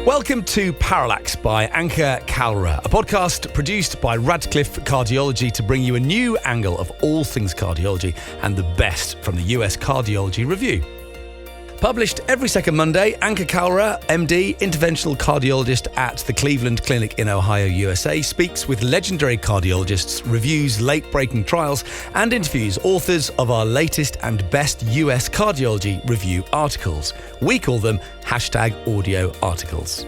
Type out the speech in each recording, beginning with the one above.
Welcome to Parallax by Ankur Cardiology, a podcast produced by Radcliffe Cardiology to bring you a new angle of all things cardiology and the best from the US Cardiology Review. Published every second Monday, Ankur Cardiology, MD, interventional cardiologist at the Cleveland Clinic in Ohio, USA, speaks with legendary cardiologists, reviews late-breaking trials, and interviews authors of our latest and best US Cardiology Review articles. We call them #audio articles.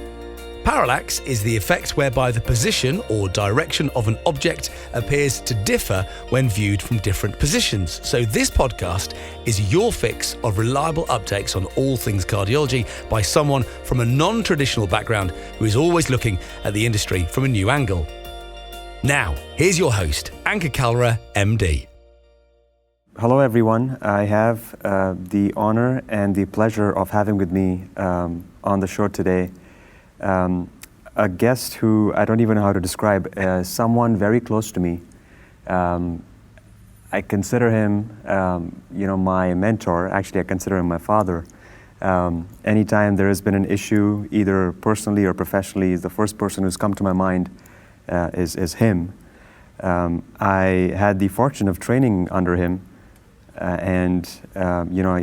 Parallax is the effect whereby the position or direction of an object appears to differ when viewed from different positions. So this podcast is your fix of reliable updates on all things cardiology by someone from a non-traditional background who is always looking at the industry from a new angle. Now, here's your host, Ankur Cardiology, MD. Hello everyone. I have the honor and the pleasure of having with me on the show today a guest who I don't even know how to describe, someone very close to me. I consider him, my mentor. Actually, I consider him my father. Anytime there has been an issue, either personally or professionally, the first person who's come to my mind is him. I had the fortune of training under him, and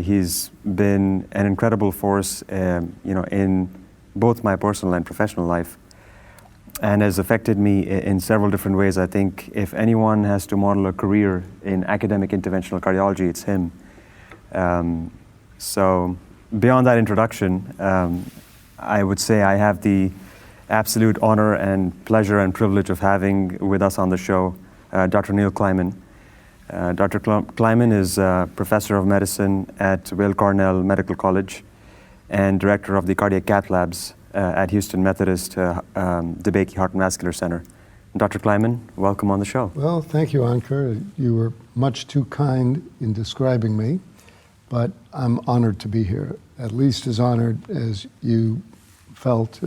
he's been an incredible force, in both my personal and professional life, and has affected me in several different ways. I think if anyone has to model a career in academic interventional cardiology, it's him. So beyond that introduction, I would say I have the absolute honor and pleasure and privilege of having with us on the show Dr. Neil Kleiman. Dr. Kleiman is a professor of medicine at Weill Cornell Medical College and director of the cardiac cath labs at Houston Methodist DeBakey Heart and Vascular Center. Dr. Kleiman, welcome on the show. Well, thank you, Ankur. You were much too kind in describing me, but I'm honored to be here, at least as honored as you felt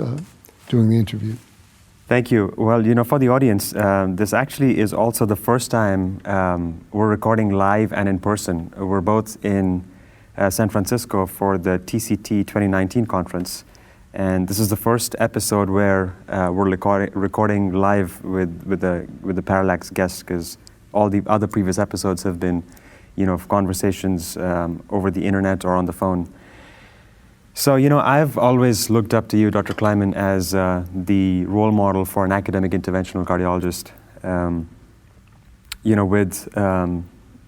during the interview. Thank you. Well, for the audience, this actually is also the first time we're recording live and in person. We're both in San Francisco for the TCT 2019 conference, and this is the first episode where we're recording live with the Parallax guests, because all the other previous episodes have been, conversations over the internet or on the phone. So, I've always looked up to you, Dr. Kleiman, as the role model for an academic interventional cardiologist.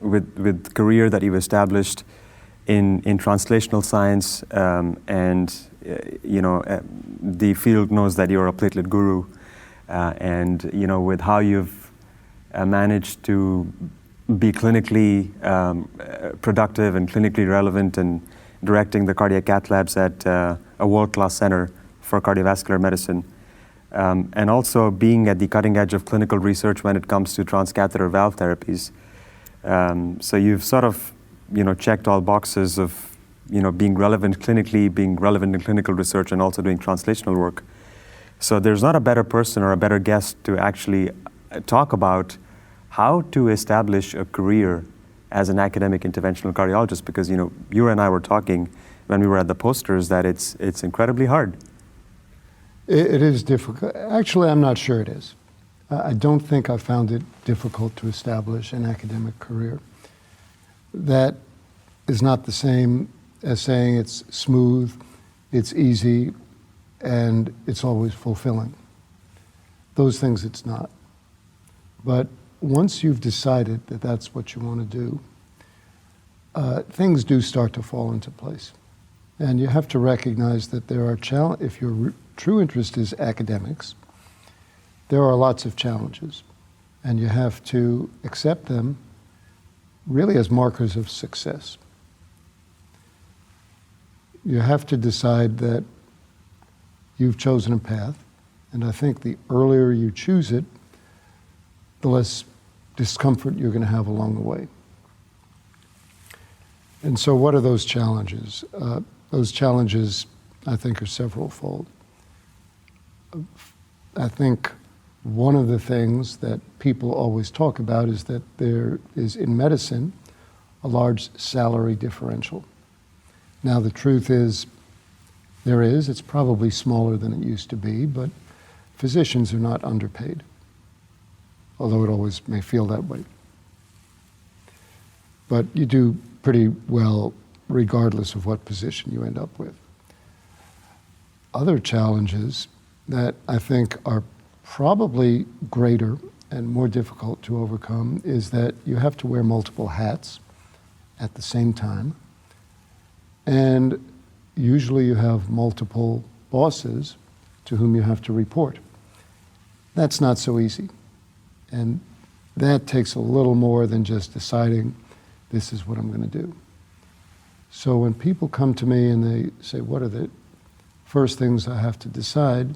With career that you've established in translational science, the field knows that you're a platelet guru, and with how you've managed to be clinically productive and clinically relevant and directing the cardiac cath labs at a world-class center for cardiovascular medicine, and also being at the cutting edge of clinical research when it comes to transcatheter valve therapies. So you've sort of checked all boxes of, being relevant clinically, being relevant in clinical research, and also doing translational work. So there's not a better person or a better guest to actually talk about how to establish a career as an academic interventional cardiologist, because, you and I were talking when we were at the posters that it's incredibly hard. It is difficult. Actually, I'm not sure it is. I don't think I found it difficult to establish an academic career. That is not the same as saying it's smooth, it's easy, and it's always fulfilling. Those things it's not. But once you've decided that that's what you want to do, things do start to fall into place. And you have to recognize that there are challenges. If your true interest is academics, there are lots of challenges, and you have to accept them really as markers of success. You have to decide that you've chosen a path, and I think the earlier you choose it, the less discomfort you're going to have along the way. And so what are those challenges? Those challenges, I think, are several-fold. I think one of the things that people always talk about is that there is, in medicine, a large salary differential. Now, the truth is, There is. It's probably smaller than it used to be, but physicians are not underpaid, although it always may feel that way. But you do pretty well regardless of what position you end up with. Other challenges that I think are probably greater and more difficult to overcome is that you have to wear multiple hats at the same time, and usually you have multiple bosses to whom you have to report. That's not so easy, and that takes a little more than just deciding this is what I'm going to do. So when people come to me and they say, what are the first things I have to decide,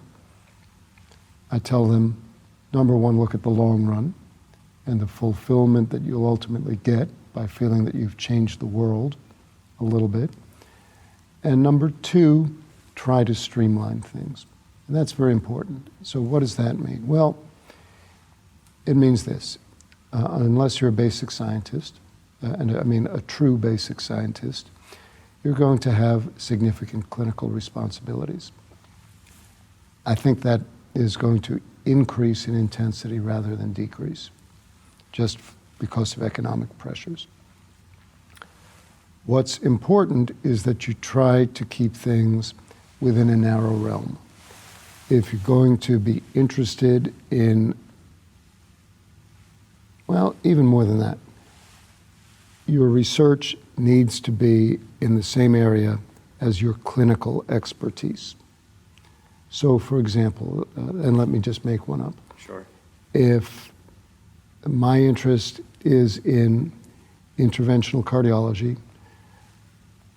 I tell them, number one, look at the long run and the fulfillment that you'll ultimately get by feeling that you've changed the world a little bit. And number two, try to streamline things. And that's very important. So what does that mean? Well, it means this. Unless you're a basic scientist, and I mean a true basic scientist, you're going to have significant clinical responsibilities. I think that is going to increase in intensity rather than decrease, just because of economic pressures. What's important is that you try to keep things within a narrow realm. If you're going to be interested in, well, even more than that, your research needs to be in the same area as your clinical expertise. So, for example, and let me just make one up. Sure. If my interest is in interventional cardiology,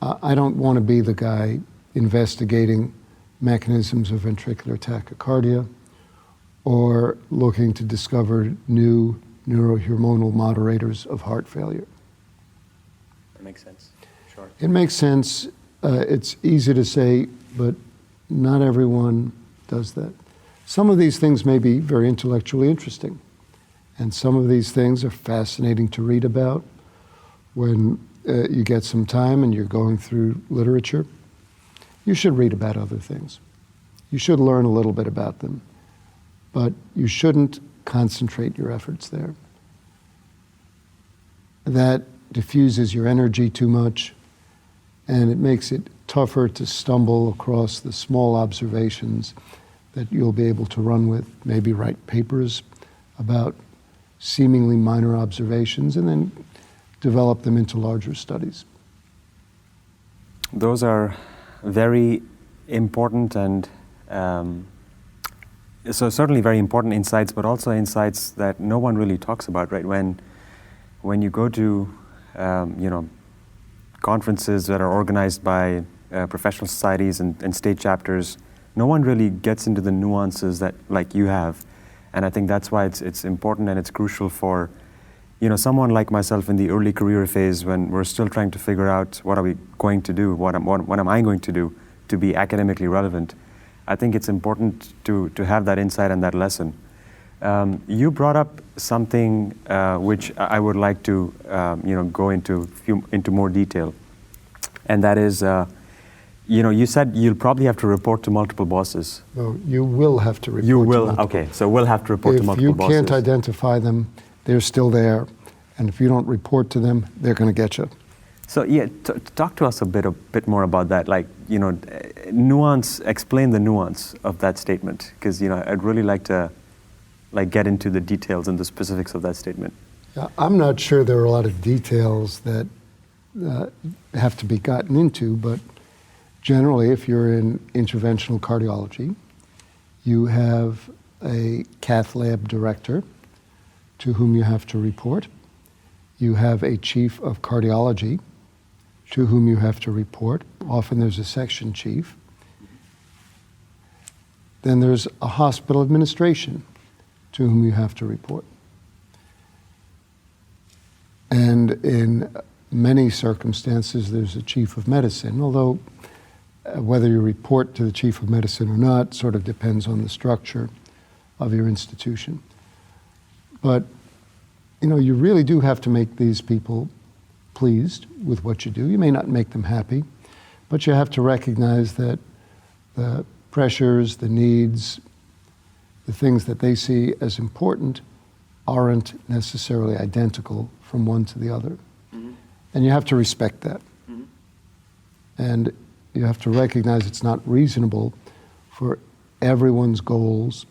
I don't want to be the guy investigating mechanisms of ventricular tachycardia or looking to discover new neurohormonal moderators of heart failure. That makes sense. Sure. It makes sense. It's easy to say, but not everyone does that. Some of these things may be very intellectually interesting, and some of these things are fascinating to read about. When you get some time and you're going through literature, you should read about other things. You should learn a little bit about them, but you shouldn't concentrate your efforts there. That diffuses your energy too much, and it makes it tougher to stumble across the small observations that you'll be able to run with, maybe write papers about seemingly minor observations, and then develop them into larger studies. Those are very important and so certainly very important insights, but also insights that no one really talks about, right? When you go to conferences that are organized by professional societies and state chapters, no one really gets into the nuances that like you have, and I think that's why it's important and it's crucial for someone like myself in the early career phase when we're still trying to figure out what are we going to do, what am I going to do to be academically relevant. I think it's important to have that insight and that lesson. You brought up something which I would like to go into more detail, and that is you said you'll probably have to report to multiple bosses. No, you will have to report You to will, multiple. okay, so we'll have to report to multiple bosses. If you can't identify them, they're still there, and if you don't report to them, they're going to get you. So yeah, talk to us a bit more about that. Like explain the nuance of that statement, because I'd really like to get into the details and the specifics of that statement. I'm not sure there are a lot of details that have to be gotten into, but generally, if you're in interventional cardiology, you have a cath lab director to whom you have to report. You have a chief of cardiology to whom you have to report. Often there's a section chief. Then there's a hospital administration to whom you have to report. And in many circumstances, there's a chief of medicine, although whether you report to the chief of medicine or not sort of depends on the structure of your institution. But you really do have to make these people pleased with what you do. You may not make them happy, but you have to recognize that the pressures, the needs, the things that they see as important aren't necessarily identical from one to the other. Mm-hmm. And you have to respect that. Mm-hmm. And you have to recognize it's not reasonable for everyone's goals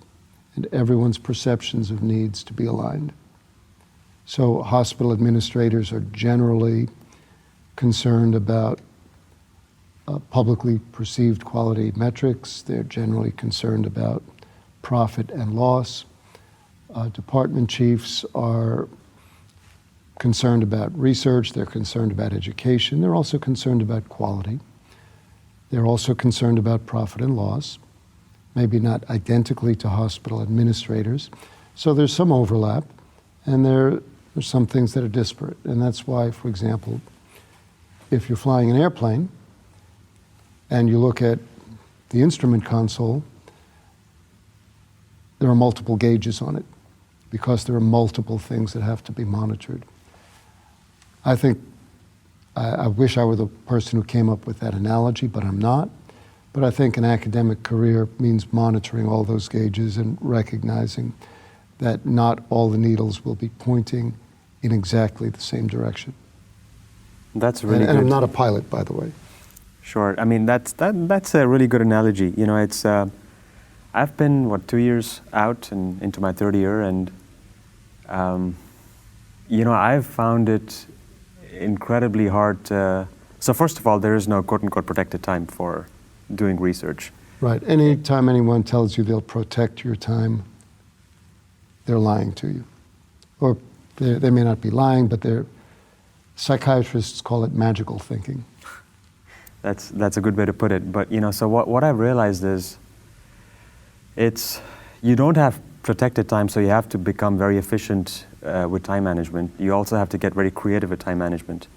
and everyone's perceptions of needs to be aligned. So hospital administrators are generally concerned about publicly perceived quality metrics. They're generally concerned about profit and loss. Department chiefs are concerned about research. They're concerned about education. They're also concerned about quality. They're also concerned about profit and loss, maybe not identically to hospital administrators. So there's some overlap, and there's some things that are disparate. And that's why, for example, if you're flying an airplane and you look at the instrument console, there are multiple gauges on it because there are multiple things that have to be monitored. I think, I wish I were the person who came up with that analogy, but I'm not. But I think an academic career means monitoring all those gauges and recognizing that not all the needles will be pointing in exactly the same direction. That's really good. And I'm not a pilot, by the way. Sure. I mean, that's a really good analogy. You know, it's I've been 2 years out and into my third year, and you know, I've found it incredibly hard. So first of all, there is no quote-unquote protected time for doing research. Right. Anytime anyone tells you they'll protect your time, they're lying to you. Or they may not be lying, but psychiatrists call it magical thinking. That's a good way to put it. But you know, so what I've realized is, you don't have protected time, so you have to become very efficient with time management. You also have to get very creative with time management.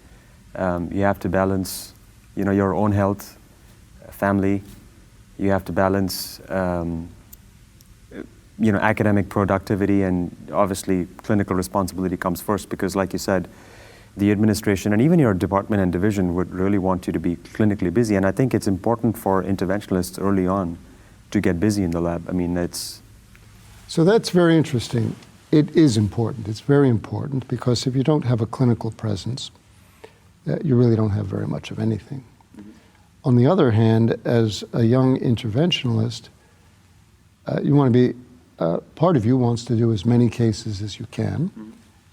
You have to balance, you know, your own health, family. You have to balance, you know, academic productivity, and obviously clinical responsibility comes first, because like you said, the administration and even your department and division would really want you to be clinically busy. And I think it's important for interventionalists early on to get busy in the lab. I mean, So that's very interesting. It is important. It's very important, because if you don't have a clinical presence, you really don't have very much of anything. On the other hand, as a young interventionalist, you want to be, part of you wants to do as many cases as you can,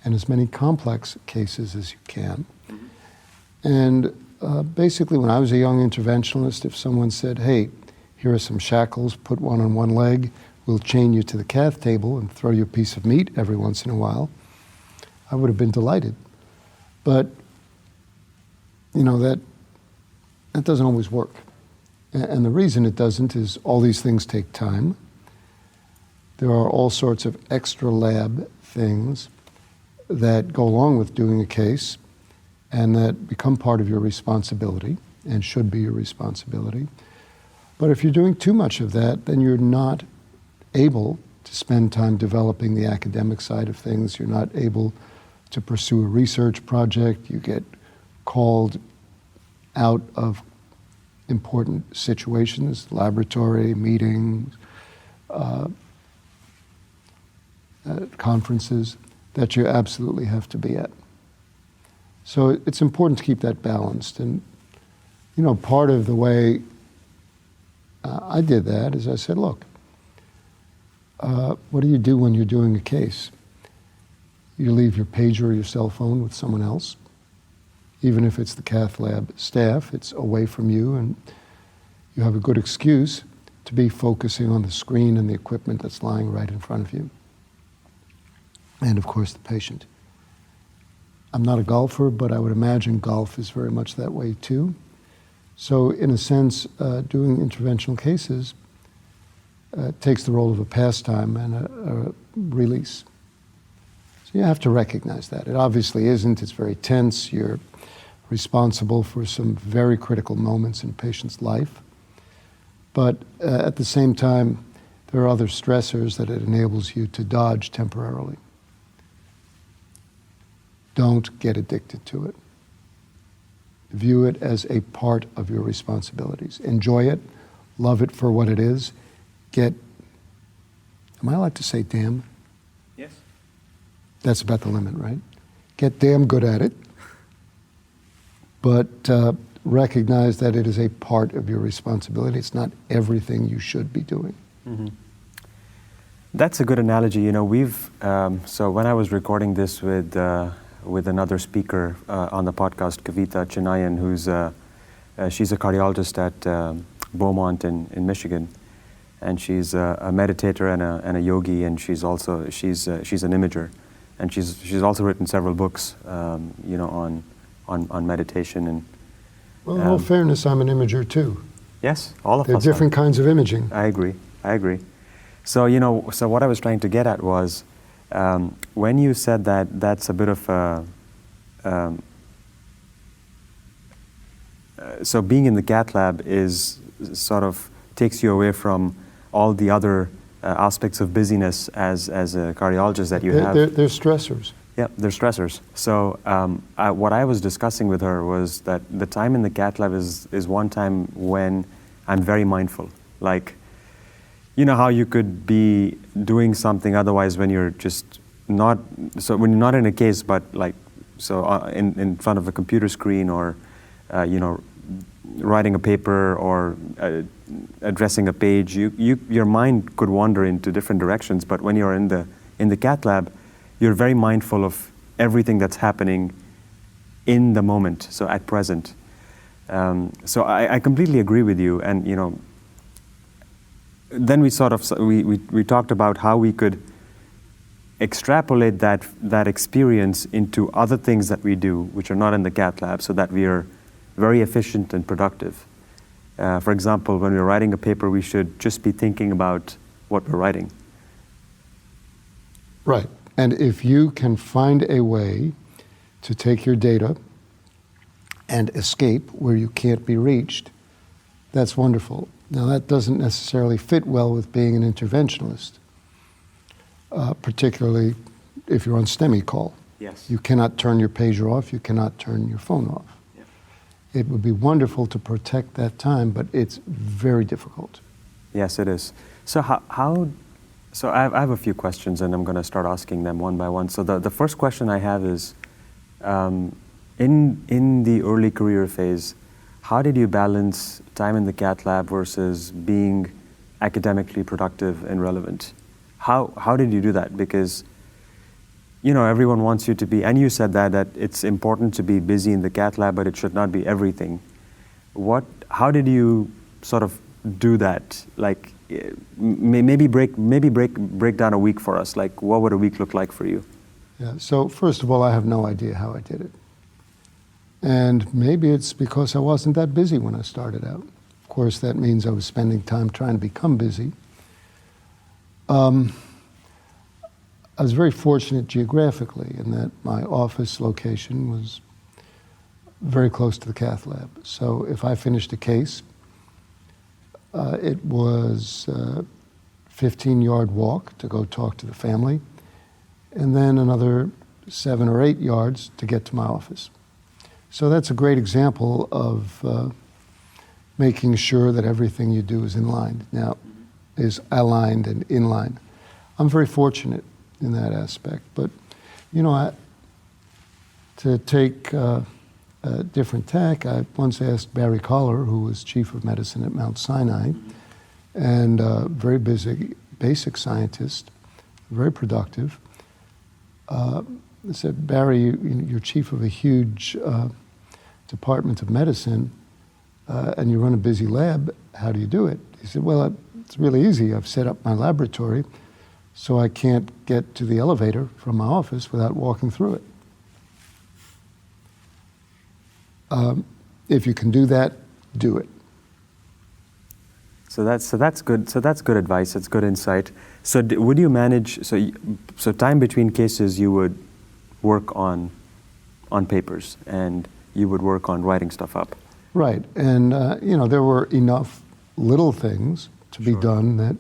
and as many complex cases as you can. And basically, when I was a young interventionalist, if someone said, hey, here are some shackles, put one on one leg, we'll chain you to the cath table and throw you a piece of meat every once in a while, I would have been delighted. But, you know, that doesn't always work. And the reason it doesn't is all these things take time. There are all sorts of extra lab things that go along with doing a case and that become part of your responsibility and should be your responsibility. But if you're doing too much of that, then you're not able to spend time developing the academic side of things. You're not able to pursue a research project. You get called out of important situations, laboratory, meetings, conferences that you absolutely have to be at. So it's important to keep that balanced. And, you know, part of the way I did that is I said, look, what do you do when you're doing a case? You leave your pager or your cell phone with someone else. Even if it's the cath lab staff, it's away from you, and you have a good excuse to be focusing on the screen and the equipment that's lying right in front of you. And of course, the patient. I'm not a golfer, but I would imagine golf is very much that way too. So in a sense, doing interventional cases takes the role of a pastime and a release. So you have to recognize that. It obviously isn't. It's very tense. You're responsible for some very critical moments in a patient's life. But at the same time, there are other stressors that it enables you to dodge temporarily. Don't get addicted to it. View it as a part of your responsibilities. Enjoy it, love it for what it is, am I allowed to say damn? Yes. That's about the limit, right? Get damn good at it, but recognize that it is a part of your responsibility. It's not everything you should be doing. Mm-hmm. That's a good analogy. You know, so when I was recording this with another speaker on the podcast, Kavita Chinayan, she's a cardiologist at Beaumont in Michigan, and she's a meditator and a yogi, and she's an imager, and she's also written several books, on meditation and. Well, in all fairness, I'm an imager too. Yes, all of There are us. different kinds of imaging. I agree. So what I was trying to get at was when you said that that's a bit of a. So being in the cath lab is sort of takes you away from all the other aspects of busyness as a cardiologist that you have. They're stressors. Yeah, they're stressors. So what I was discussing with her was that the time in the cath lab is one time when I'm very mindful. Like, you know how you could be doing something otherwise when you're just not, so when you're not in a case, but like, so in front of a computer screen or, writing a paper or addressing a page, your mind could wander into different directions. But when you're in the cath lab, you're very mindful of everything that's happening in the moment, so at present. So I completely agree with you, and then we talked about how we could extrapolate that experience into other things that we do, which are not in the cath lab, so that we are very efficient and productive. For example, when we're writing a paper, we should just be thinking about what we're writing. Right. And if you can find a way to take your data and escape where you can't be reached, that's wonderful. Now, that doesn't necessarily fit well with being an interventionalist, particularly if you're on STEMI call. Yes. You cannot turn your pager off, you cannot turn your phone off. Yeah. It would be wonderful to protect that time, but it's very difficult. Yes, it is. So So I have a few questions, and I'm going to start asking them one by one. So the first question I have is, in the early career phase, how did you balance time in the cath lab versus being academically productive and relevant? How did you do that? Because everyone wants you to be, and you said that it's important to be busy in the cath lab, but it should not be everything. How did you sort of do that? Like, maybe break down a week for us. Like, what would a week look like for you? Yeah. So first of all, I have no idea how I did it, and maybe it's because I wasn't that busy when I started out. Of course, that means I was spending time trying to become busy. I was very fortunate geographically in that my office location was very close to the cath lab. So if I finished a case, it was a 15-yard walk to go talk to the family, and then another 7 or 8 yards to get to my office. So that's a great example of making sure that everything you do is in line. Now, is aligned and in line. I'm very fortunate in that aspect, but to take a different tack, I once asked Barry Collar, who was chief of medicine at Mount Sinai, and very busy, basic scientist, very productive. I said, Barry, you're chief of a huge department of medicine, and you run a busy lab. How do you do it? He said, well, it's really easy. I've set up my laboratory so I can't get to the elevator from my office without walking through it. If you can do that, do it. So that's good. So that's good advice. It's good insight. So would you manage? So time between cases, you would work on papers, and you would work on writing stuff up. Right, and there were enough little things to be done that,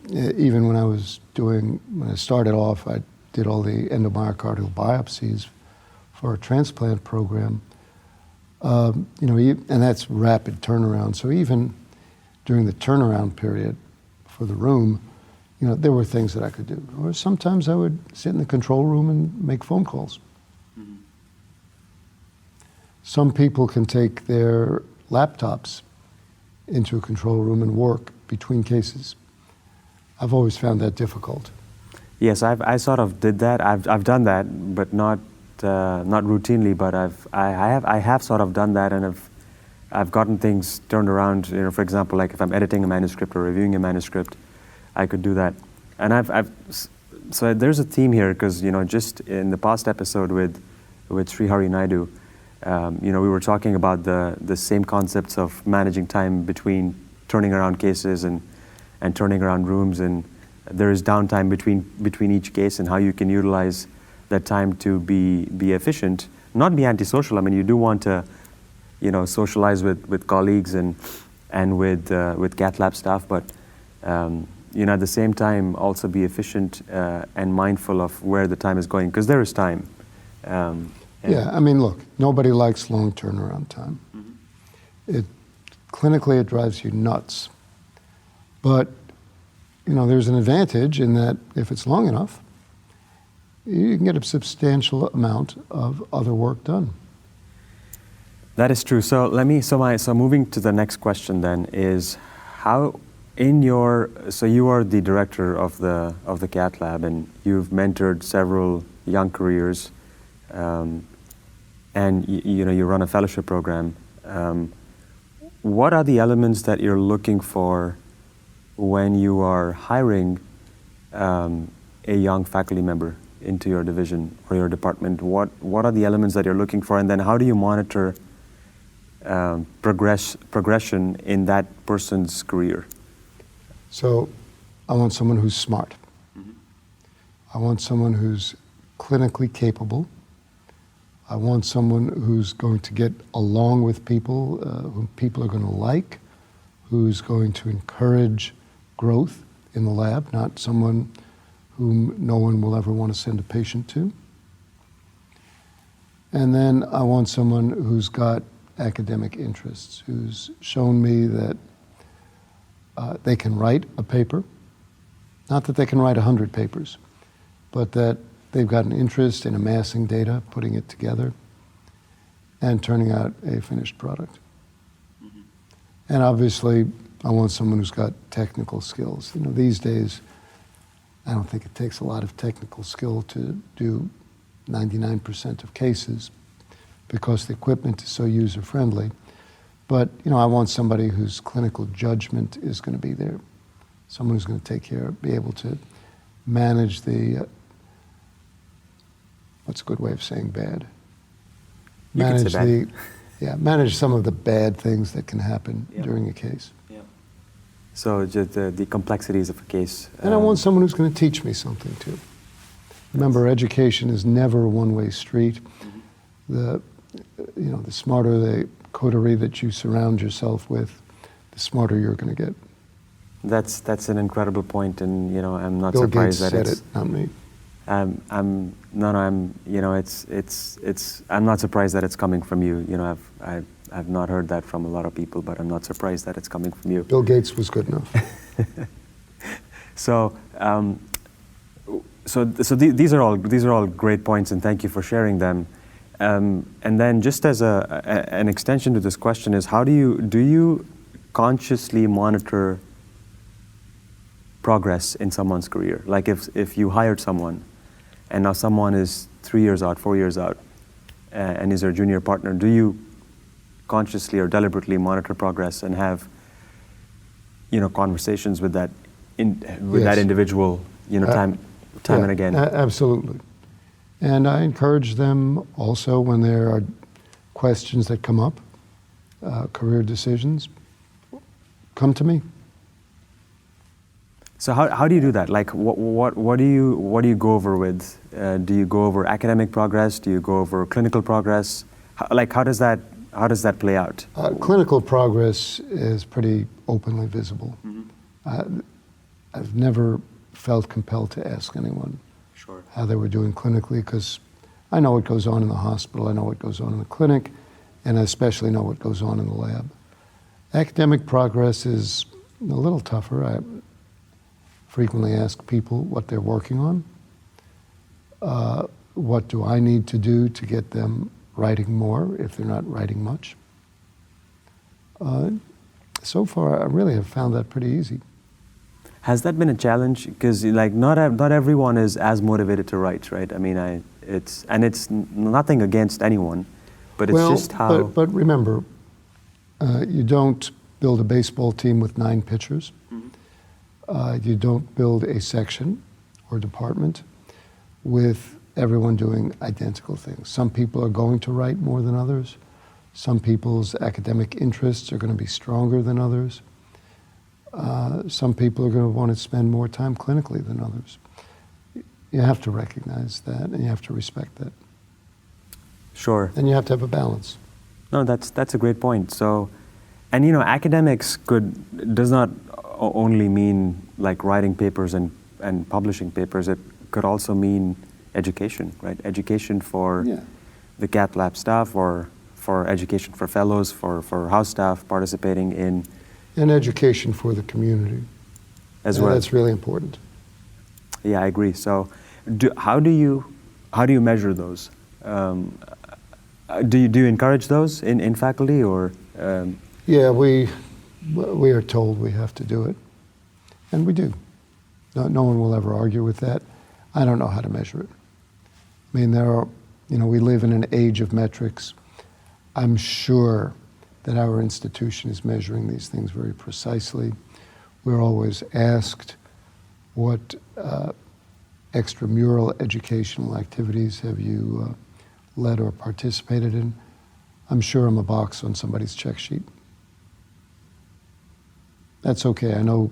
even when I started off, I did all the endomyocardial biopsies for a transplant program. And that's rapid turnaround. So even during the turnaround period for the room, there were things that I could do. Or sometimes I would sit in the control room and make phone calls. Mm-hmm. Some people can take their laptops into a control room and work between cases. I've always found that difficult. Yes, I sort of did that. I've done that, but not routinely. But I have sort of done that, and I've gotten things turned around. For example, like if I'm editing a manuscript or reviewing a manuscript, I could do that. And so there's a theme here, because just in the past episode with Srihari Naidu, we were talking about the same concepts of managing time between turning around cases and turning around rooms, and there is downtime between each case, and how you can utilize that time to be efficient, not be antisocial. I mean, you do want to socialize with colleagues and with cath lab staff, but at the same time also be efficient and mindful of where the time is going, because there is time. Yeah, I mean, look, nobody likes long turnaround time. Mm-hmm. Clinically, it drives you nuts. But, there's an advantage in that if it's long enough, you can get a substantial amount of other work done. That is true. So moving to the next question then is, how so you are the director of the cath lab, and you've mentored several young careers, and you run a fellowship program. What are the elements that you're looking for when you are hiring a young faculty member into your division or your department? What are the elements that you're looking for, and then how do you monitor progression in that person's career? So I want someone who's smart. Mm-hmm. I want someone who's clinically capable. I want someone who's going to get along with people, whom people are going to like, who's going to encourage growth in the lab, not someone whom no one will ever want to send a patient to. And then I want someone who's got academic interests, who's shown me that they can write a paper, not that they can write 100 papers, but that they've got an interest in amassing data, putting it together, and turning out a finished product. Mm-hmm. And obviously, I want someone who's got technical skills. These days, I don't think it takes a lot of technical skill to do 99% of cases, because the equipment is so user-friendly. But, I want somebody whose clinical judgment is going to be there. Someone who's going to be able to manage what's a good way of saying bad? Manage some of the bad things that can happen during a case. Yeah. So just the complexities of a case. And I want someone who's going to teach me something too. Remember, education is never a one-way street. Mm-hmm. The smarter the coterie that you surround yourself with, the smarter you're going to get. That's an incredible point, and I'm not Bill surprised Gates that said it, not me. I'm not surprised that it's coming from you. I've not heard that from a lot of people, but I'm not surprised that it's coming from you. Bill Gates was good enough. So these are all great points, and thank you for sharing them. And then, just as an extension to this question, is how do you consciously monitor progress in someone's career? Like if you hired someone, and now someone is 3 years out, 4 years out, and is your junior partner, do you consciously or deliberately monitor progress and have conversations with that that individual time and again? Absolutely. And I encourage them also, when there are questions that come up, career decisions, come to me. So how do you do that? Like what do you go over with? Do you go over academic progress? Do you go over clinical progress? How does that play out? Clinical progress is pretty openly visible. Mm-hmm. I've never felt compelled to ask anyone how they were doing clinically, because I know what goes on in the hospital, I know what goes on in the clinic, and I especially know what goes on in the lab. Academic progress is a little tougher. I frequently ask people what they're working on. What do I need to do to get them writing more if they're not writing much? So far, I really have found that pretty easy. Has that been a challenge? Because like not everyone is as motivated to write, right? I mean, it's nothing against anyone, but it's just how. But remember, you don't build a baseball team with 9 pitchers. Mm-hmm. You don't build a section or department with everyone doing identical things. Some people are going to write more than others. Some people's academic interests are going to be stronger than others. Some people are going to want to spend more time clinically than others. You have to recognize that, and you have to respect that. Sure. And you have to have a balance. No, that's a great point. So, and you know, academics does not only mean like writing papers and publishing papers. It could also mean education, right? Education for the cath lab staff, or for education for fellows, for house staff participating in. And education for the community. As well. That's really important. Yeah, I agree. So, how do you measure those? Do you encourage those in faculty, or? Yeah, we are told we have to do it, and we do. No one will ever argue with that. I don't know how to measure it. I mean, we live in an age of metrics. I'm sure that our institution is measuring these things very precisely. We're always asked what extramural educational activities have you led or participated in. I'm sure I'm a box on somebody's check sheet. That's okay. I know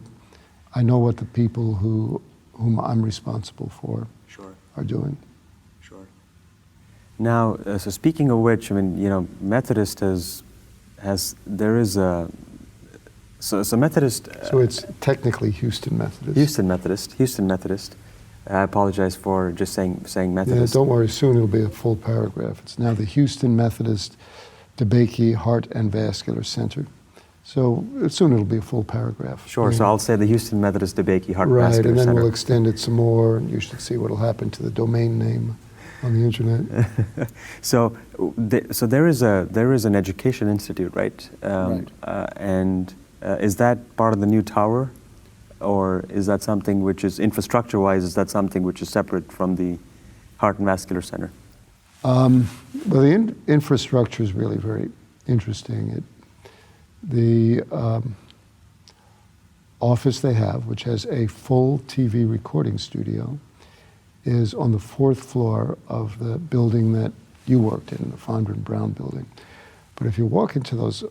what the people whom I'm responsible for are doing. Sure. Now, so speaking of which, I mean, you know, Methodist Methodist. So it's technically Houston Methodist. Houston Methodist. I apologize for just saying Methodist. Yeah, don't worry. Soon it'll be a full paragraph. It's now the Houston Methodist DeBakey Heart and Vascular Center. So soon it'll be a full paragraph. Sure. So I'll say the Houston Methodist DeBakey Heart and Vascular Center. Right, and then we'll extend it some more, and you should see what'll happen to the domain name on the internet. So there is an education institute, right? Right. And is that part of the new tower, or is that something which is infrastructure-wise? Is that something which is separate from the Heart and Vascular Center? Well, the infrastructure is really very interesting. The office they have, which has a full TV recording studio, is on the 4th floor of the building that you worked in, the Fondren Brown building. But if you walk into those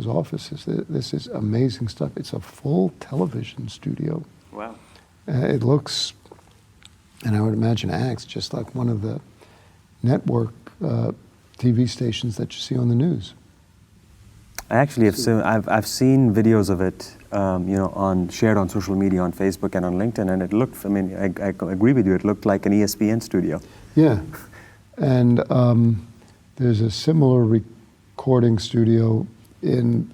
offices, this is amazing stuff. It's a full television studio. Wow. It looks, and I would imagine acts just like one of the network TV stations that you see on the news. I actually have I've seen videos of it, shared on social media, on Facebook and on LinkedIn, and it looked. I mean, I agree with you. It looked like an ESPN studio. Yeah, and there's a similar recording studio in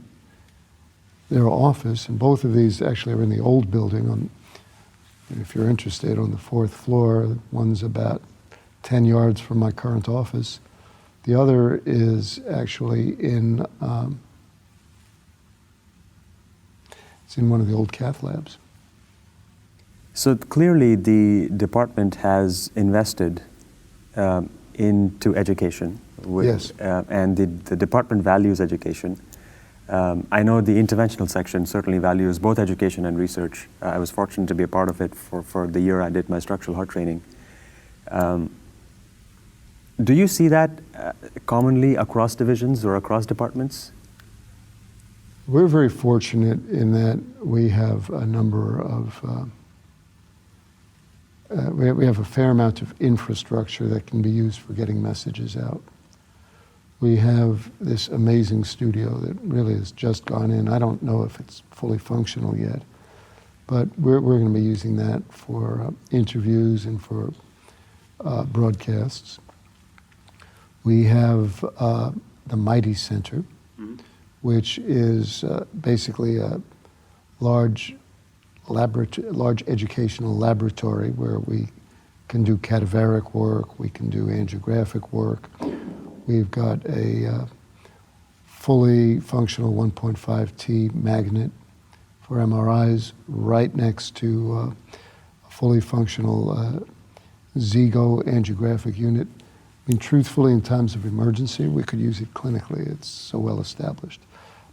their office, and both of these actually are in the old building. If you're interested, on the 4th floor. One's about 10 yards from my current office. The other is actually in. It's in one of the old cath labs. So clearly the department has invested into education. Yes. And the department values education. I know the interventional section certainly values both education and research. I was fortunate to be a part of it for the year I did my structural heart training. Do you see that commonly across divisions or across departments? We're very fortunate in that we have a number of, we have a fair amount of infrastructure that can be used for getting messages out. We have this amazing studio that really has just gone in. I don't know if it's fully functional yet, but we're going to be using that for interviews and for broadcasts. We have the Mighty Center, which is basically a large educational laboratory where we can do cadaveric work, we can do angiographic work. We've got a fully functional 1.5T magnet for MRIs right next to a fully functional Zigo angiographic unit. I mean, truthfully, in times of emergency, we could use it clinically. It's so well established.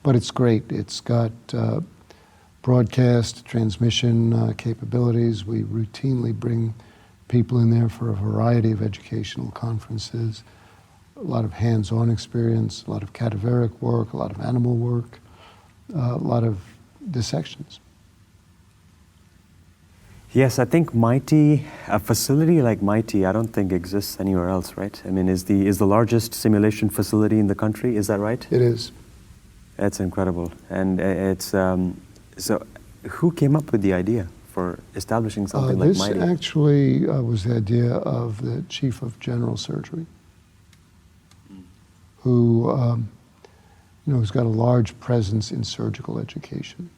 But it's great. It's got broadcast, transmission capabilities. We routinely bring people in there for a variety of educational conferences, a lot of hands-on experience, a lot of cadaveric work, a lot of animal work, a lot of dissections. Yes, I think Mighty, a facility like Mighty, I don't think exists anywhere else, right? I mean, is the largest simulation facility in the country, is that right? It is. That's incredible. And it's, so who came up with the idea for establishing something like Mighty? This actually was the idea of the chief of general surgery, who, who's got a large presence in surgical education.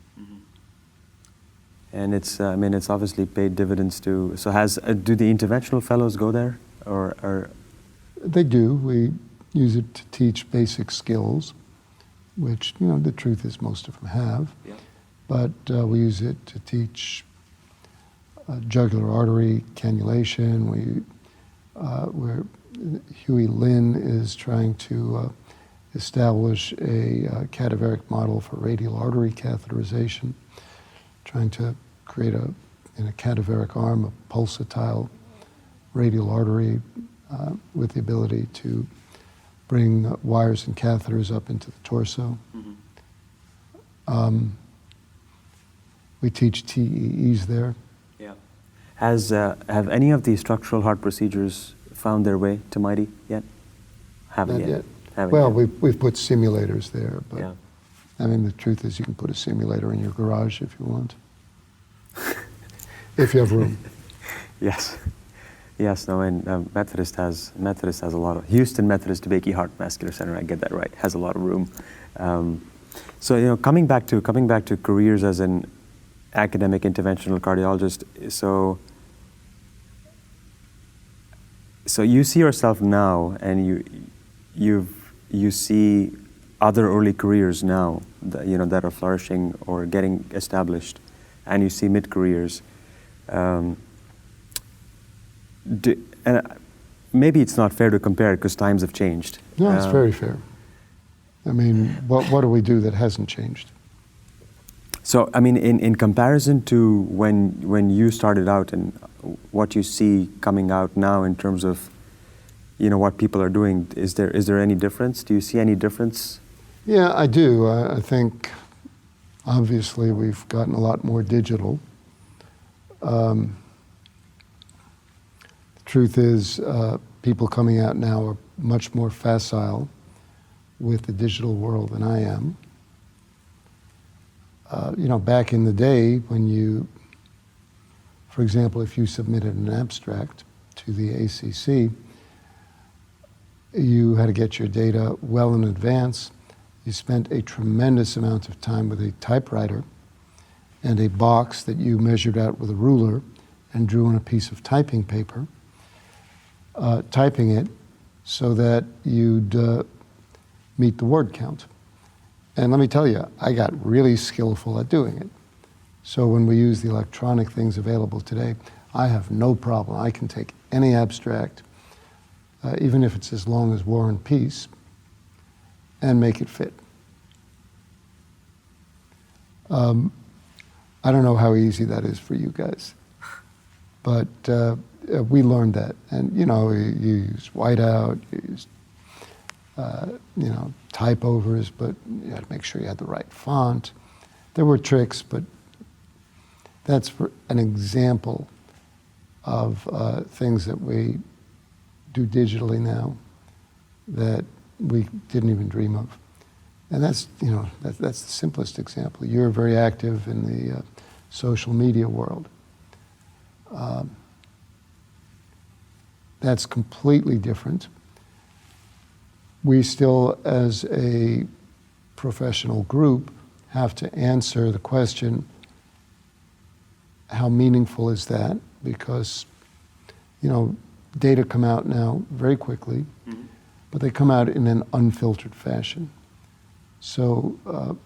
And it's, I mean, it's obviously paid dividends to, so do the interventional fellows go there, or? They do. We use it to teach basic skills, which, the truth is most of them have. Yeah. But we use it to teach jugular artery cannulation. Where Huey Lin is trying to establish a cadaveric model for radial artery catheterization, trying to create in a cadaveric arm a pulsatile radial artery with the ability to bring wires and catheters up into the torso. Mm-hmm. We teach TEEs there. Yeah. Have any of these structural heart procedures found their way to Mighty yet? Haven't yet. Haven't well, yet. We've put simulators there, but yeah. I mean, the truth is you can put a simulator in your garage if you want. If you have room. Yes. Yes, no, and Methodist has a lot of, Houston Methodist DeBakey Heart Vascular Center, I get that right, has a lot of room. So, coming back to careers as an academic interventional cardiologist, so you see yourself now, and you see other early careers now that are flourishing or getting established, and you see mid-careers. And maybe it's not fair to compare because times have changed. No, it's very fair. I mean, what do we do that hasn't changed? So, I mean, in comparison to when you started out and what you see coming out now in terms of, what people are doing, is there any difference? Do you see any difference? Yeah, I do. I think, obviously, we've gotten a lot more digital. The truth is, people coming out now are much more facile with the digital world than I am. Back in the day when for example, if you submitted an abstract to the ACC, you had to get your data well in advance. You spent a tremendous amount of time with a typewriter and a box that you measured out with a ruler and drew on a piece of typing paper, typing it so that you'd meet the word count. And let me tell you, I got really skillful at doing it. So when we use the electronic things available today, I have no problem. I can take any abstract, even if it's as long as War and Peace, and make it fit. I don't know how easy that is for you guys, but we learned that. And you use whiteout, you use type overs, but you had to make sure you had the right font. There were tricks, but that's for an example of things that we do digitally now that we didn't even dream of. And that's the simplest example. You're very active in the social media world. That's completely different. We still, as a professional group have to answer the question, how meaningful is that? Because, you know, data come out now very quickly, but they come out in an unfiltered fashion. So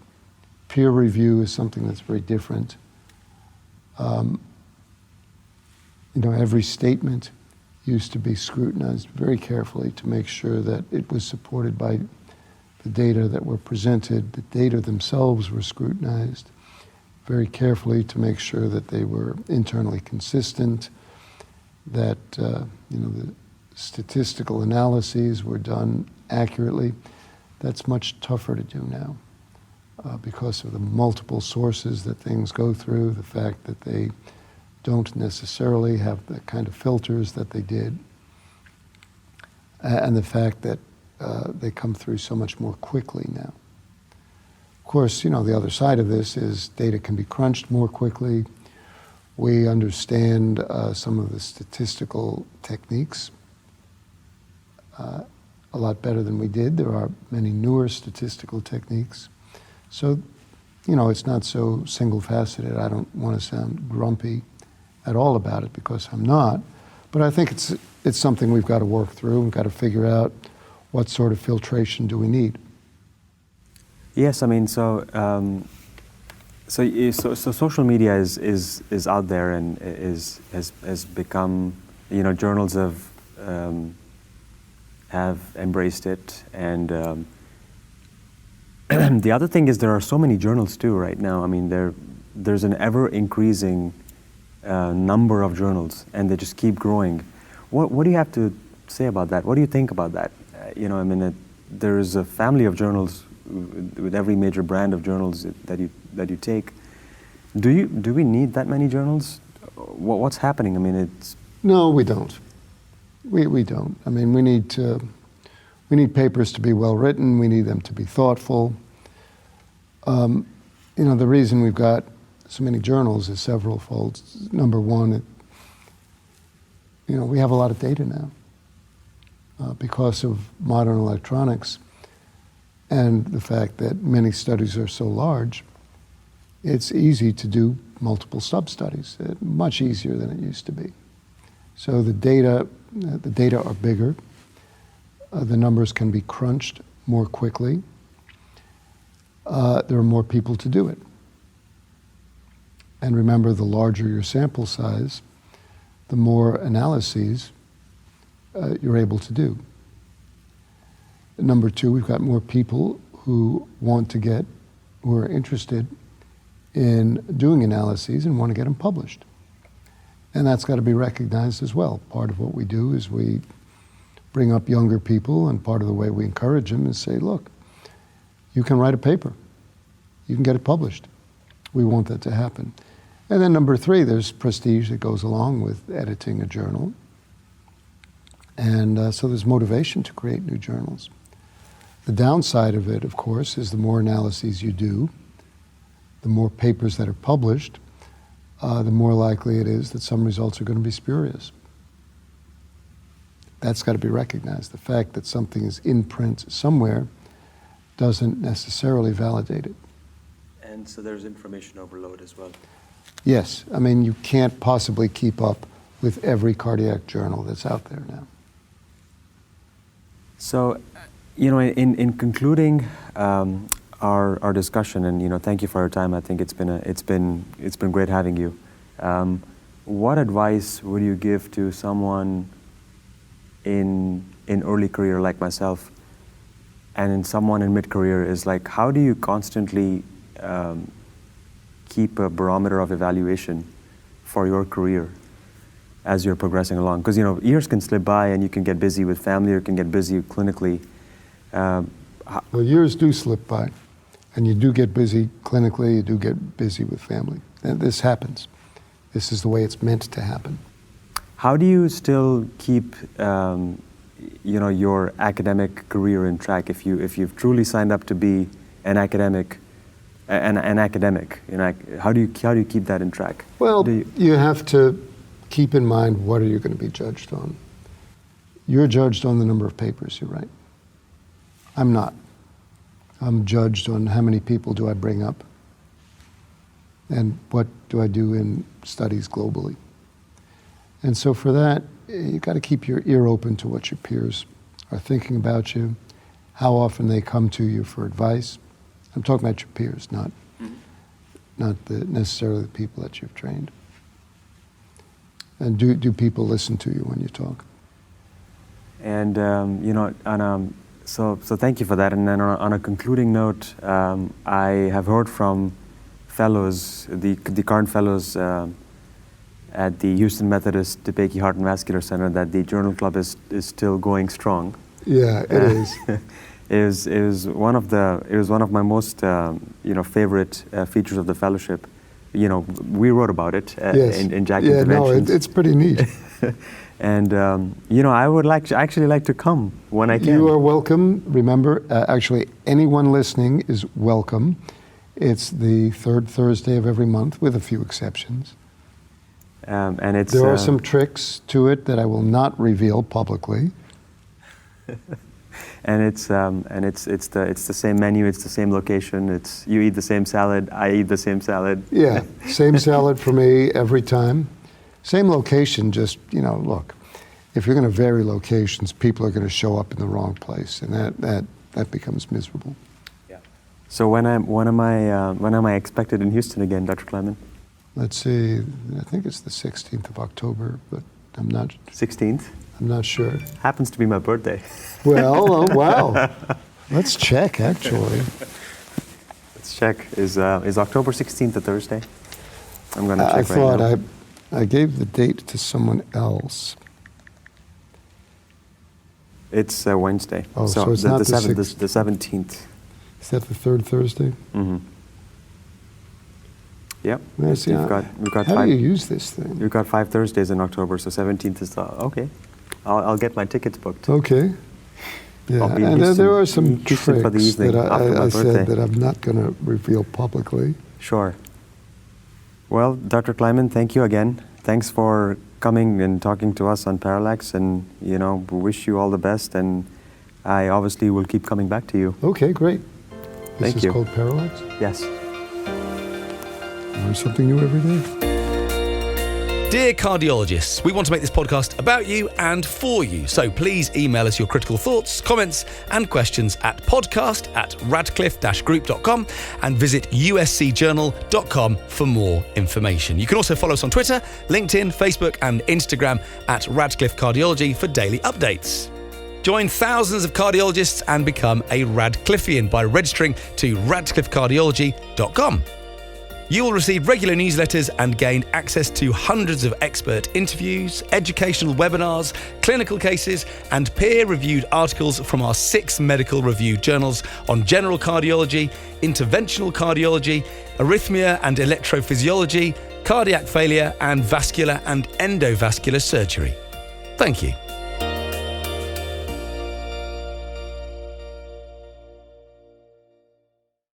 peer review is something that's very different. You know, every statement used to be scrutinized very carefully to make sure that it was supported by the data that were presented. The data themselves were scrutinized very carefully to make sure that they were internally consistent, that you know, the statistical analyses were done accurately. That's much tougher to do now because of the multiple sources that things go through, the fact that they don't necessarily have the kind of filters that they did, and the fact that they come through so much more quickly now. Of course, you know, the other side of this is data can be crunched more quickly. We understand some of the statistical techniques a lot better than we did. There are many newer statistical techniques. So, you know, it's not so single-faceted. I don't want to sound grumpy at all about it because I'm not. But I think it's something we've got to work through. We've got to figure out what sort of filtration do we need. Yes, I mean, so social media is out there and has become, you know, journals have embraced it, and the other thing is there are so many journals too right now. I mean, there's an ever increasing number of journals, and they just keep growing. What do you have to say about that? What do you think about that? You know, I mean, there is a family of journals with every major brand of journals that you take. Do we need that many journals? What's happening? I mean, it's no, we don't. We don't. I mean, we need papers to be well written. We need them to be thoughtful. You know, the reason we've got so many journals is several folds. Number one, you know, we have a lot of data now because of modern electronics and the fact that many studies are so large. It's easy to do multiple sub-studies, much easier than it used to be. So the data are bigger. The numbers can be crunched more quickly. There are more people to do it. And remember, the larger your sample size, the more analyses you're able to do. Number two, we've got more people who are interested in doing analyses and want to get them published. And that's got to be recognized as well. Part of what we do is we bring up younger people, and part of the way we encourage them is say, look, you can write a paper. You can get it published. We want that to happen. And then number three, there's prestige that goes along with editing a journal. And so there's motivation to create new journals. The downside of it, of course, is the more analyses you do, the more papers that are published, the more likely it is that some results are going to be spurious. That's got to be recognized. The fact that something is in print somewhere doesn't necessarily validate it. And so there's information overload as well. Yes, I mean, you can't possibly keep up with every cardiac journal that's out there now. So, you know, in concluding our discussion, and you know, thank you for your time. I think it's been great having you. What advice would you give to someone in early career like myself, and in someone in mid-career? Is like, how do you constantly keep a barometer of evaluation for your career as you're progressing along? Because, you know, years can slip by and you can get busy with family or can get busy clinically. Well, years do slip by, and you do get busy clinically, you do get busy with family. And this happens. This is the way it's meant to happen. How do you still keep you know, your academic career in track if you've truly signed up to be an academic? You know, how do you keep that in track? Well, you have to keep in mind, what are you going to be judged on? You're judged on the number of papers you write. I'm not. I'm judged on how many people do I bring up and what do I do in studies globally. And so for that, you've got to keep your ear open to what your peers are thinking about you, how often they come to you for advice. I'm talking about your peers, not necessarily the people that you've trained. And do people listen to you when you talk? And so thank you for that. And then on a concluding note, I have heard from fellows, the current fellows at the Houston Methodist DeBakey Heart and Vascular Center, that the Journal Club is still going strong. Yeah, it is. It was one of my most favorite features of the fellowship. We wrote about it yes. in Jack Yeah, Interventions. no, it's pretty neat. And I would actually like to come when I can. You are welcome. Remember, actually, anyone listening is welcome. It's the third Thursday of every month, with a few exceptions. And it's there are some tricks to it that I will not reveal publicly. And it's the same menu, it's the same location. You eat the same salad, I eat the same salad. Yeah, same salad for me every time. Same location, just, look, if you're going to vary locations, people are going to show up in the wrong place, and that becomes miserable. Yeah. So when am I expected in Houston again, Dr. Kleiman? Let's see, I think it's the 16th of October, but I'm not... 16th? I'm not sure. Happens to be my birthday. Well, oh, wow. Let's check, actually. Let's check. Is October 16th a Thursday? I'm going to check right now. I thought I gave the date to someone else. It's Wednesday. Oh, so it's not the 17th. Is that the third Thursday? Mm-hmm. Yep. We've got how 5. Do you use this thing? We've got 5 Thursdays in October, so 17th is okay. I'll get my tickets booked. Okay. Yeah, and there are some tricks for the evening that I birthday. said that I'm not going to reveal publicly. Sure. Well, Dr. Kleiman, thank you again. Thanks for coming and talking to us on Parallax, and we wish you all the best, and I obviously will keep coming back to you. Okay, great. Thank This you. is called Parallax? Yes. Learn something new every day. Dear cardiologists, we want to make this podcast about you and for you. So please email us your critical thoughts, comments and questions at podcast@radcliffe-group.com and visit uscjournal.com for more information. You can also follow us on Twitter, LinkedIn, Facebook and Instagram at Radcliffe Cardiology for daily updates. Join thousands of cardiologists and become a Radcliffean by registering to radcliffecardiology.com. You will receive regular newsletters and gain access to hundreds of expert interviews, educational webinars, clinical cases, and peer-reviewed articles from our 6 medical review journals on general cardiology, interventional cardiology, arrhythmia and electrophysiology, cardiac failure, and vascular and endovascular surgery. Thank you.